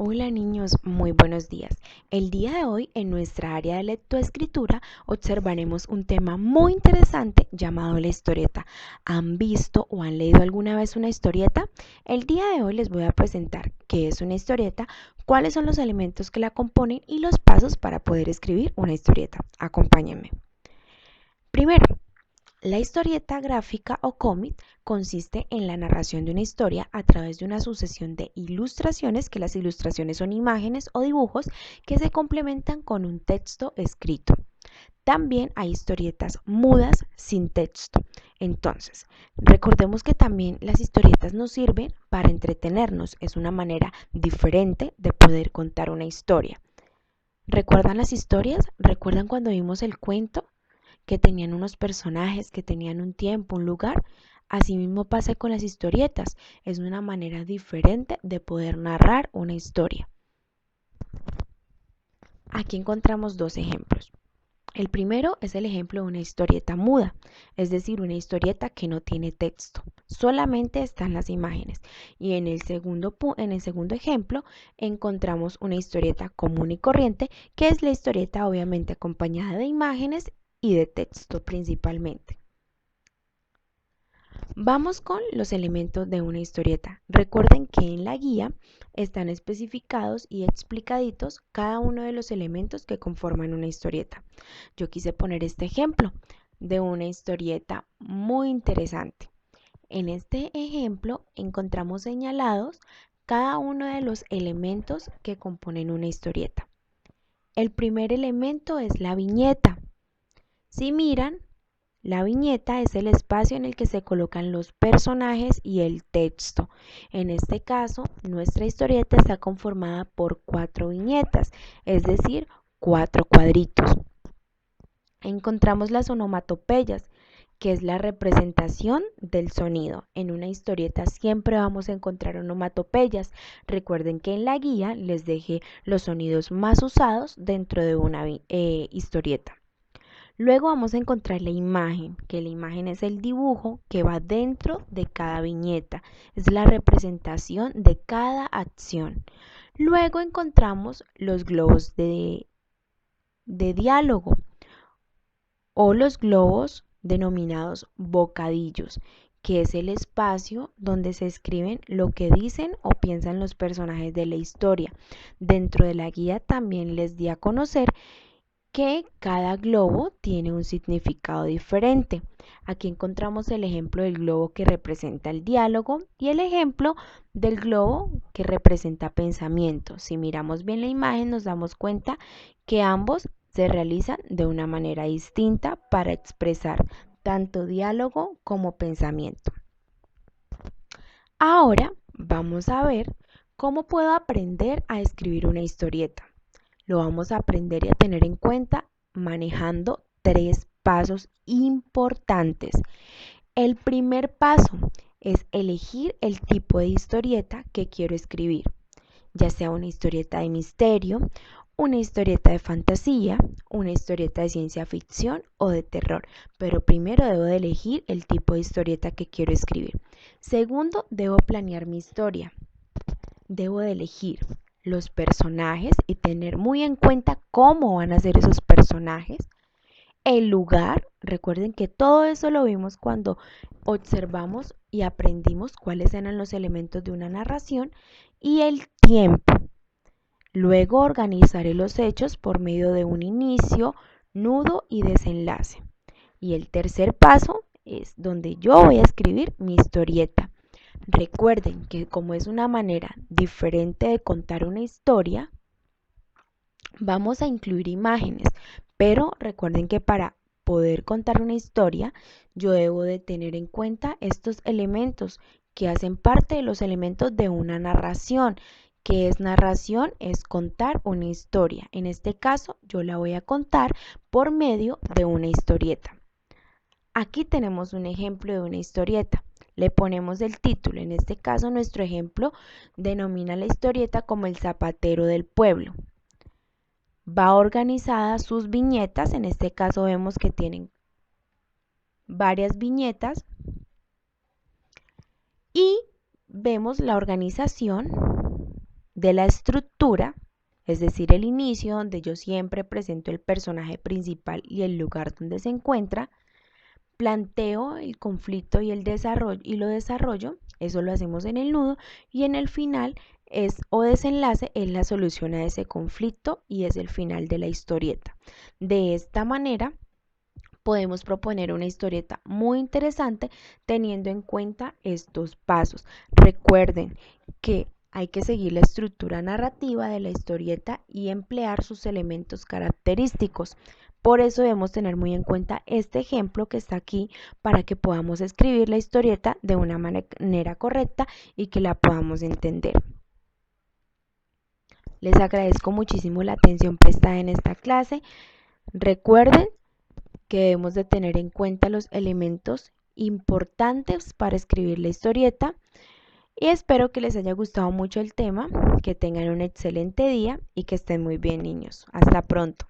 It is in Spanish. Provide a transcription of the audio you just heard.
Hola niños, muy buenos días. El día de hoy en nuestra área de lectoescritura observaremos un tema muy interesante llamado la historieta. ¿Han visto o han leído alguna vez una historieta? El día de hoy les voy a presentar qué es una historieta, cuáles son los elementos que la componen y los pasos para poder escribir una historieta. Acompáñenme. Primero, la historieta gráfica o cómic consiste en la narración de una historia a través de una sucesión de ilustraciones, que las ilustraciones son imágenes o dibujos que se complementan con un texto escrito. También hay historietas mudas sin texto. Entonces, recordemos que también las historietas nos sirven para entretenernos. Es una manera diferente de poder contar una historia. ¿Recuerdan las historias? ¿Recuerdan cuando vimos el cuento? Que tenían unos personajes, que tenían un tiempo, un lugar. Asimismo pasa con las historietas. Es una manera diferente de poder narrar una historia. Aquí encontramos dos ejemplos. El primero es el ejemplo de una historieta muda, es decir, una historieta que no tiene texto, solamente están las imágenes. Y en el segundo ejemplo encontramos una historieta común y corriente, que es la historieta obviamente acompañada de imágenes y de texto principalmente. Vamos con los elementos de una historieta. Recuerden que en la guía están especificados y explicaditos cada uno de los elementos que conforman una historieta. Yo quise poner este ejemplo de una historieta muy interesante. En este ejemplo encontramos señalados cada uno de los elementos que componen una historieta. El primer elemento es la viñeta. Si miran, la viñeta es el espacio en el que se colocan los personajes y el texto. En este caso, nuestra historieta está conformada por 4 viñetas, es decir, 4 cuadritos. Encontramos las onomatopeyas, que es la representación del sonido. En una historieta siempre vamos a encontrar onomatopeyas. Recuerden que en la guía les dejé los sonidos más usados dentro de una historieta. Luego vamos a encontrar la imagen, que la imagen es el dibujo que va dentro de cada viñeta, es la representación de cada acción. Luego encontramos los globos de diálogo o los globos denominados bocadillos, que es el espacio donde se escriben lo que dicen o piensan los personajes de la historia. Dentro de la guía también les di a conocer que cada globo tiene un significado diferente. Aquí encontramos el ejemplo del globo que representa el diálogo y el ejemplo del globo que representa pensamiento. Si miramos bien la imagen nos damos cuenta que ambos se realizan de una manera distinta para expresar tanto diálogo como pensamiento. Ahora vamos a ver cómo puedo aprender a escribir una historieta. Lo vamos a aprender y a tener en cuenta manejando 3 pasos importantes. El primer paso es elegir el tipo de historieta que quiero escribir, ya sea una historieta de misterio, una historieta de fantasía, una historieta de ciencia ficción o de terror, pero primero debo de elegir el tipo de historieta que quiero escribir. Segundo, debo planear mi historia. Debo de elegir los personajes y tener muy en cuenta cómo van a ser esos personajes. El lugar, recuerden que todo eso lo vimos cuando observamos y aprendimos cuáles eran los elementos de una narración, y el tiempo. Luego organizaré los hechos por medio de un inicio, nudo y desenlace. Y el tercer paso es donde yo voy a escribir mi historieta. Recuerden que como es una manera diferente de contar una historia, vamos a incluir imágenes, pero recuerden que para poder contar una historia, yo debo de tener en cuenta estos elementos que hacen parte de los elementos de una narración. ¿Qué es narración? Es contar una historia. En este caso, yo la voy a contar por medio de una historieta. Aquí tenemos un ejemplo de una historieta. Le ponemos el título. En este caso, nuestro ejemplo denomina la historieta como El zapatero del pueblo. Va organizada sus viñetas. En este caso vemos que tienen varias viñetas. Y vemos la organización de la estructura, es decir, el inicio donde yo siempre presento el personaje principal y el lugar donde se encuentra, planteo el conflicto y el desarrollo y lo desarrollo, eso lo hacemos en el nudo y en el final o desenlace es la solución a ese conflicto y es el final de la historieta. De esta manera podemos proponer una historieta muy interesante teniendo en cuenta estos pasos. Recuerden que hay que seguir la estructura narrativa de la historieta y emplear sus elementos característicos. Por eso debemos tener muy en cuenta este ejemplo que está aquí para que podamos escribir la historieta de una manera correcta y que la podamos entender. Les agradezco muchísimo la atención prestada en esta clase. Recuerden que debemos de tener en cuenta los elementos importantes para escribir la historieta y espero que les haya gustado mucho el tema, que tengan un excelente día y que estén muy bien, niños. Hasta pronto.